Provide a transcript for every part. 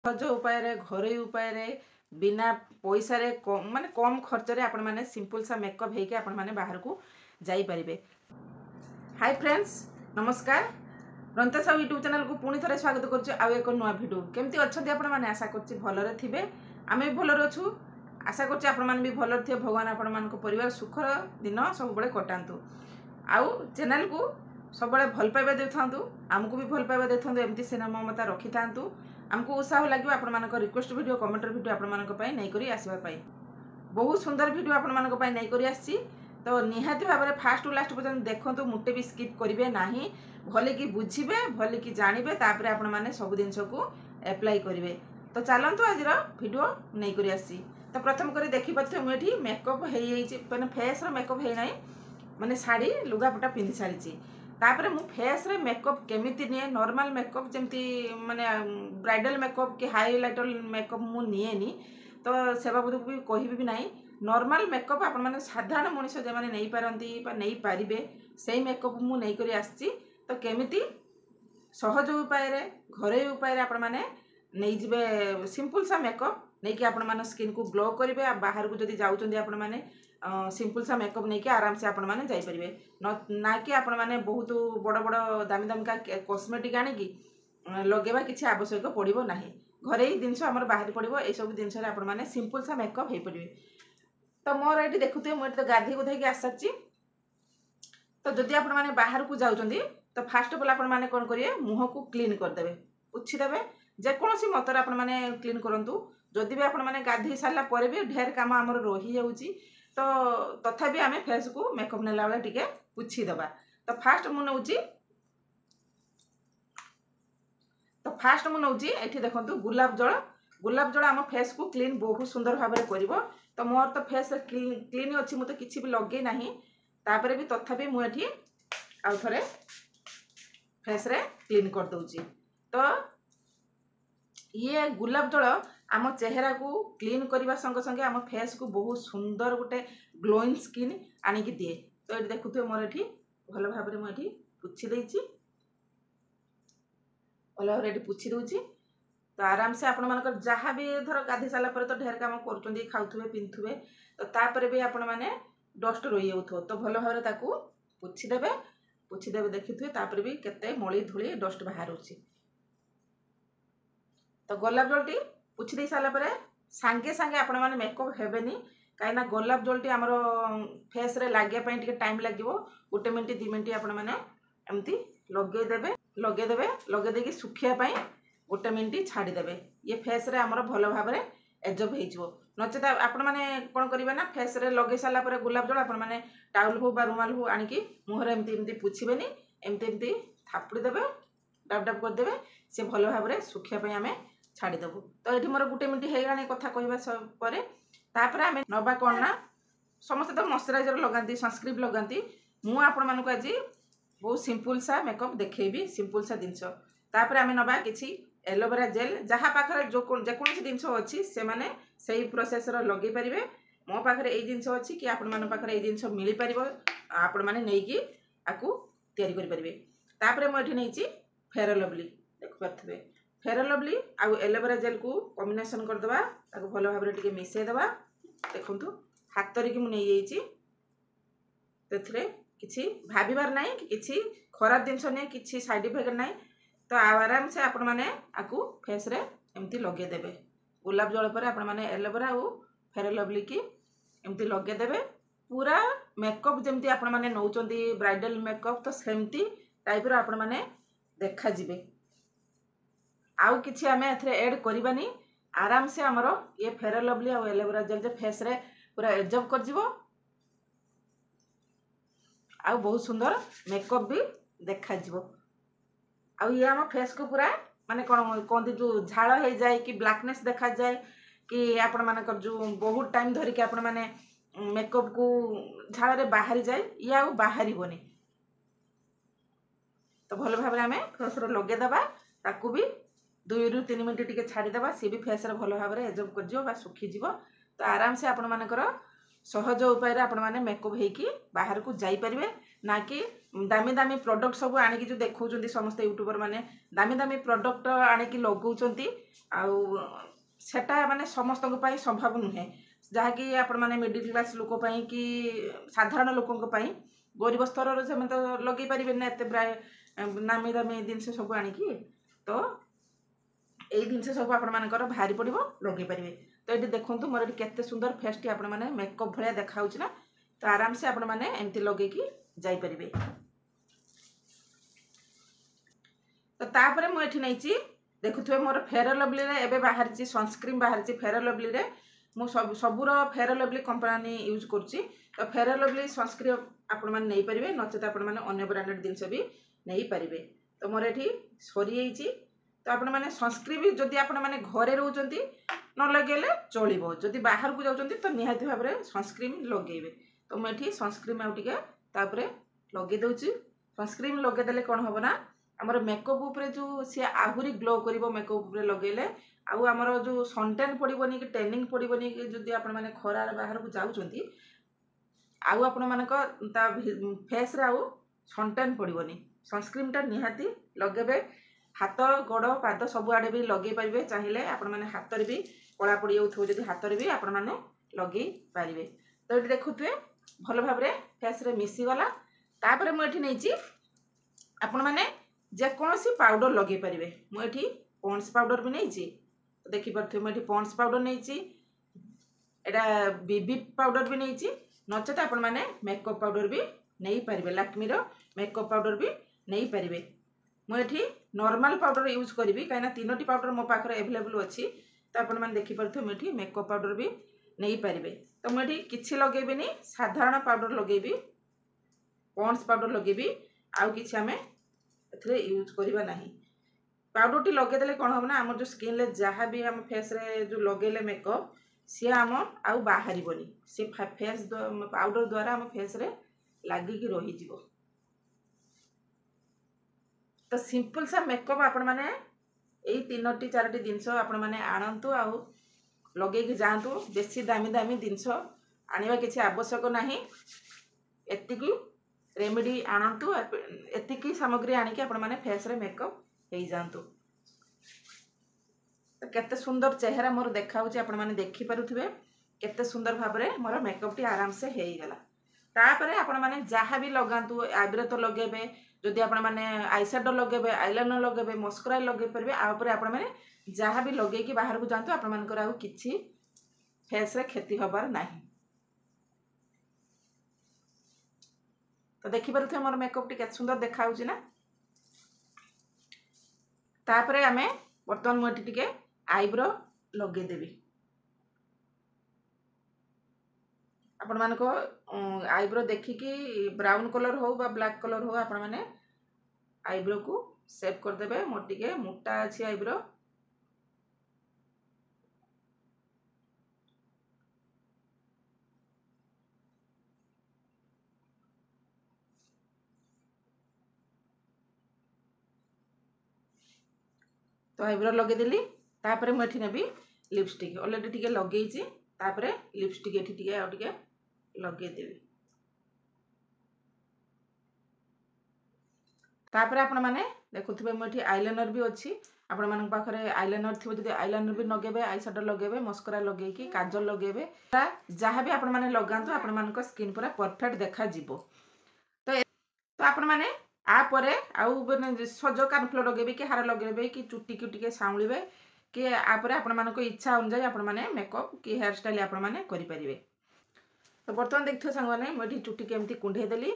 सहज उपाय घरोई उपाय बिना पैसा रे माने कम खर्च रे आपण माने सिंपल सा मेकअप हेके आपण माने बाहर को जाई परिबे। हाय फ्रेंड्स, नमस्कार। रंता साहू यूट्यूब चैनल को पुणी थे स्वागत करुच्ची आउ एक नुआ भिडियो। केमती अच्छा आपण मैंने आशा कर भलरे थे, आम भी भलरे अच्छू। आशा कर आपण मैंने भी भलरे थे। भगवान आपण मान परिवार सुखर दिन सब बड़े कटातु। आउ चैनल को सब भल पाइबा दे था, आमको भी भल पाइबा दे था, एमती सिनेमा ममता रखी था। आमको उत्साह लगे आपण मान रिक्वेस्ट वीडियो कमेंट वीडियो आपण मान नहीं आसवाई बहुत सुंदर वीडियो आपण मान नहीं आसी। तो निहाती भाव में फास्ट टू लास्ट पर्यटन देखो, मुटे भी स्किप करेंगे ना, भले कि बुझे भले कि जानवे तापर आपण मैंने सब जिनस को एप्लाई करेंगे। तो चलतु आज वीडियो नहीं करी आसी। तो प्रथम कर देखिपे मुझे मेकअप हो फेस मेकअप है ना, माने साड़ी लुगापटा पिंधि सारी तापर मु फेस रे मेकअप केमिति निए। नॉर्मल मेकअप जमती माने ब्राइडल मेकअप कि हाइलाइटर मेकअप मु निएनी, तो से बाबद भी कहबी भी नहीं। नॉर्मल मेकअप आपण माने साधारण मनुष्य जे माने नहीं पारंती बा नहीं पारिबे सेही मेकअप मु नहीं करी आछि। तो केमिति सहज उपाय रे घरे उपाय रे आपण माने नहीं जिबे सिंपल सा मेकअप नहीं कि आपण माने स्किन को ग्लो करिवे। बाहर को जदी जाउचंदी आपण माने सिंपल सा मेकअप नहीं कि आराम से आपण माने जाई परिबे, ना कि आपण माने बहुत बड़ बड़ दामी दामी का कॉस्मेटिक आनी कि लगेबा किछि आवश्यक पड़िबो नाही। घरे ही जिनस हमर बाहर पड़िबो। ए सब जिनस रे आपण माने सिंपल सा मेकअप हे परिबे। तो मोर एटी देखुते मु तो गाधी गुधाई के आसाची। तो जदि आपण माने बाहर को जाउचंदी तो फास्ट ऑफ ऑल आपण माने कोन करिए, मुह को क्लीन कर देबे, पुछि देबे। जे कोनोसी मतरे आपण माने क्लीन करंतु। जदि भी आपण माने गाधी साला परे भी ढेर काम हमर रही जाउची, तो तथापि आमे फेस को मेकअप नेला वाला टिके पुछि दबा। तो फास्ट मु नउची एठी देखंतु गुलाब जल आम फेस को क्लीन बहुत सुंदर भाव में करिवो। तो मोर तो फेस क्लीन अच्छी, मुझे किसी भी लगे ना, तापर भी तथापि मुझे आउ थे फेस रे क्लीन कर दूची। तो ये गुलाब जल आम चेहरा को क्लीन करने संगे संगे आम फेस को बहुत सुंदर गोटे ग्लोइंग स्किन आनिकी दिए। तो ये देखुए मोर ये भल भाव में मुझे पुछि देछि, भल भाव में पुछि दूची। तो आराम से आपण मानकर जहाँ भी धर गाधी सारा पर तो ढेर काम कर खाऊे पिंधुए, तो तापर भी आपण मैंने डस्ट रही जाऊथो, तो भल भाव में ताकू पुछिदेवे देखिए। तापर भी केते मली धूली डस्ट बाहर। तो गोलाप जलटी पुछि दे सारा पर सांगे सांगे आपण माने मेकअप हेबेनी, कहीं गोलाप जलटी आमर फेस रे लागिया टिके टाइम लगे। 1 मिनिट 2 मिनिट आपण माने एमती लगेदेवे लगेदेकी सुखियापाई 1 मिनिट छाड़ीदेवे। ये फेस रे आमर भल भाव में एजब हो नचेत आपण मैंने कौन करेंगे ना, फेस रे लगे सारा गुलाब जल आपण मैंने टाउल हो बा रुमाल हो आनिकी मुहर एमती एमती पुछिबेनी, एमती एमती थापुड़ी देवे, डाब डाब करदे, से भल भाव में सुखियापाई आमे छाड़ीदेबू। तो ये मोर 1 मिनिट होगा कथा कहवा तापर आम नवा कौन ना, समस्त तो मॉइस्चराइजर लगाती, सनस्क्रीन लगाती। मुझे आपण मानक आज बहुत सिंपल सा मेकअप देखेबी, सिंपल सा जिनस। तापर आम नवा किसी एलोवेरा जेल, जहाँ पाखे जेकोसी जिनस अच्छी से माने सही प्रोसेस लगे पारे। मो पाखे यही जिनस अच्छी कि आपण मान पाखे यही जिनस मिल पार, आपण मैंने नहीं आपको तैयारी करेंगे। तापर मुझे नहीं फेयर लवली, देखिपे फेयर लवली आउ एलोवेरा जेल को कॉम्बिनेशन करदे, भल भाव में टिके मिसेदेवा। देखु हाथ तरीकी मुझे किसी भाबार ना कि किसी खराब जिनस नहीं, किसी साइड इफेक्ट ना। तो आराम से आपण मैंने आपको फेस रे एमती लगेदेवे। गुलाब जल पर आपण मैंने एलोवेरा और फेयर लवली की एमती लगेदेवे। पूरा मेकअप जमती आपण मैंने नौचंदी ब्राइडल मेकअप, तो सेमती टाइप आपण मैंने देखा जिबे। आउ किछि आमे एथरे ऐड करबानी। आराम से हमर ये फेयर लवली और एलोवेरा जेल जे फेस रे पूरा एब्जॉर्ब कर जिवो, आउ बहुत सुंदर मेकअप भी देखा जिवो। आउ ये हम फेस को पूरा माने कौन कहते जो झाड़ हो जाए कि ब्लैकनेस देखा जाए, कि आपण मानकर जो बहुत टाइम धरिक आपण माने मेकअप को झाड़ रे बाहरी जाए, ये आउ बाहरी बनी। तो भल भाव में आम फेस रे लगेदेवा, ताकू भी 2 ରୁ 3 मिनिट टिके छाड़ीदेवा, सी भी फेस रे भल भाव में एजब कर सुखीज। तो आराम से आपण मानकर सहज उपाय आपण माने मेकअप हेकी बाहर को जाई परिबे, ना कि दामी दामी प्रोडक्ट सब आनिकी जो देखौछन्ती समस्त यूट्यूबर माने दामी दामी प्रोडक्ट आनिकी लगौछन्ती आउ सेटा माने समस्त को पई संभव नुहे जहाँकि आपण माने मिडिल क्लास लोक पई कि साधारण लोक पई गरीब स्तर रो से तो लगे पारिबे ना एते प्राय नामी दामी जिनस सब आनिकी तो एई जिनस सब आपण मानकर भारी पड़िबो लगे पारिबे। तो ये देखंतु मोर एटी केते सुंदर फेस टी आपण माने मेकअप भलिया देखाउछ ना तो आराम से आपण माने एमती लगे की जाई परिबे। तो तापर मुझे नहीं देखुए मोर फेयर लवली रे एबे बाहर सनस्क्रीन बाहर फेयर लवली रे मु सबूर फेयर लवली कंपनी यूज करुच्ची। तो फेयर लवली सनस्क्रीन आपण मैंने नहीं पारे नचेत आपण मैंने अन्य ब्रांडेड जिनस भी नहीं पारे। तो मोर ये सरी जाइए तो आपण मैंने सनस्क्रीन भी जदि आपण मैंने घरे रोचंती न लगेले चलिबो जदि बाहर को जाउचंती तो निहाती भाव में सनस्क्रीन लगेबे। तो मुझे सनस्क्रीन आउ टिके तापरे लगे दउची। सनस्क्रीन लगे देले कोन होबो ना आमर मेकअप उपरे जो सी आहुरी ग्लो करिवो मेकअप उपरे लगेले आउ आमर जो सनटेन पड़िबोनी कि टैनिंग पड़िबोनी कि जदि आपण माने खरा बाहर को जाउचंती आउ आपण मानक ता फेस रे आउ सनटेन पड़िबोनी। सनस्क्रीन टा निहाती लगेबे हाथ गोड़ पाद सब आड़े भी लगे पारिबे चाहिए आपण माने हाथ रे भी कला पड़ी जाउथो जदि हाथ रे भी आपण माने लगे पारिबे। तो ये देखुथुए भल भाव रे फेस रे मिसी गला तापरे मु एठी नैची आपण माने जेकोसी पाउडर लगे पारिबे। मुझे पॉन्ड्स पाउडर भी नहीं देखी पारे मुझे पॉन्ड्स पाउडर नहीं एटा बीबी पाउडर भी नहीं नचेत आपण माने मेकअप पाउडर भी नहीं पारिबे लैक्मीर मेकअप पाउडर भी नहीं पारिबे। मुझे नॉर्मल पाउडर यूज करी कहीं तीनोटी पाउडर मो पाखरे अवेलेबल अच्छी तो आपण माने देखी पारे मुझे मेकअप पाउडर भी नहीं पारिबे। तो मुझे किसी लगेबी साधारण पाउडर लगेबी पॉन्ड्स पाउडर लगेबी आउ किछि आमे एथरे यूज करिबा नाही। पाउडर टी लगे देले कोन हम ना हमर जो स्किन ले जहाँ भी हम फेस रे जो लगेले मेकअप सी हम आउ बाहरिबोनी से फेस पाउडर द्वारा हम फेस रे लागी की रही जीवो। तो सिंपल सा मेकअप आपण माने एई तीनोटी चारोटी जिंस आपण माने आनंतु आउ लगे की जानतु बेसी दामी दामी जिंस आनिबा किछि आवश्यक नाही एतिकी रेमेडी आणतु एतिकी सामग्री आनिकी आपण माने फेस रे मेकअप हेई जानतु। तो केते सुंदर चेहरा मोर देखाउची आपण माने देखि पारुथिबे केते सुंदर भाव रे मोर मेकअप टी आराम से हेई गला। तापरे आपण माने जहाँ भी लगातु आईब्रो तो लगेबे जदि आपण माने आई शैडो लगेबे आईलाइनर लगेबे मस्करा लगे परबे आ ऊपर आपण माने जहाँ भी लगे कि बाहर को जानतु आपण मानकर आउ किछि फेस रे क्षति होबार नाही। तो देखि पारुथे मोर मेकअप टी केते सुंदर देखाउची ना। तापरे आमे वर्तमान मोटी टिके आईब्रो लगे देबी आपण मानको आईब्रो देखिकी ब्राउन कलर हो बा ब्लैक कलर हो आपण माने आईब्रो को सेव कर देबे। मोर टिके मोटा अछि आईब्रो तो आईब्रो लगे देली तापरे मु एठी नेबी लिपस्टिक ऑलरेडी टिके लगेइची तापरे लिपस्टिक एठी टिके आ टिके लगे देबी। तापरे आपण माने देखुथिबे मु एठी आईलाइनर भी अछि आपण मानक पाखरे आईलाइनर थिबो जदि आईलाइनर भी लगेबे आई शैडो लगेबे मस्करा लगेकी काजल लगेबे जहाँ भी आपण माने लगांतु आपण मानक स्किन पूरा परफेक्ट देखा जिवो। तो आपण माने आ परे आउ माने सज कानफ्लो लगेबे कि हार लगेबे कि चुट्टी की टिके साउलिबे कि आ परे आपण मानक इच्छा अनुसार आपण माने मेकअप कि हेयर स्टाइल आपण माने करि परिबे। तो बर्तमान देखथो संग माने मोठी चुट्टी केमती कुंढे देली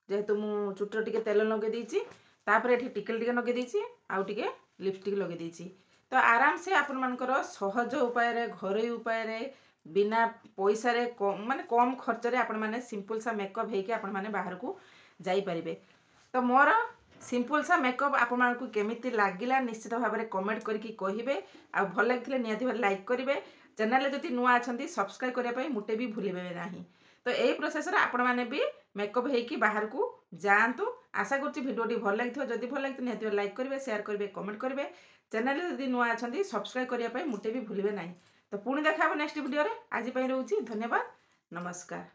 जेहेतु मु चुट्टी टिके तेल लगे देइची तापरे एठी टिकल टिके लगे देइची आउ टिके लिपस्टिक लगे देइची। तो आराम से आपण मानकर सहज उपाय रे घरोई उपाय रे बिना पैसा रे माने कम खर्च रे आपण माने सिंपल सा मेकअप हेके आपण माने बाहर को जाई परिबे। तो मोर सिंपल सा मेकअप आपण मानकु केमिति लागिला निश्चित भाव में कमेंट करके कहिबे आ भल लागिले निहाती भाव लाइक करिवे चैनल जदि नुआ अछंती सब्सक्राइब करिया पई मुटे भी भूलिबे नाही। तो एई प्रोसेस रे आपण माने भी मेकअप हेकी बाहर को जांतु। आशा करछि भिडियोटी भल लागिथो जदि भल लागिथ निहाती भाव लाइक करिवे शेयर करिवे कमेंट करिवे चैनल जदि नुआ अछंती सब्सक्राइब करिया पई मुटे भी भूलिबे नाही। तो पुणी देखाबो नेक्स्ट वीडियो रे आज पई रहउछि धन्यवाद नमस्कार।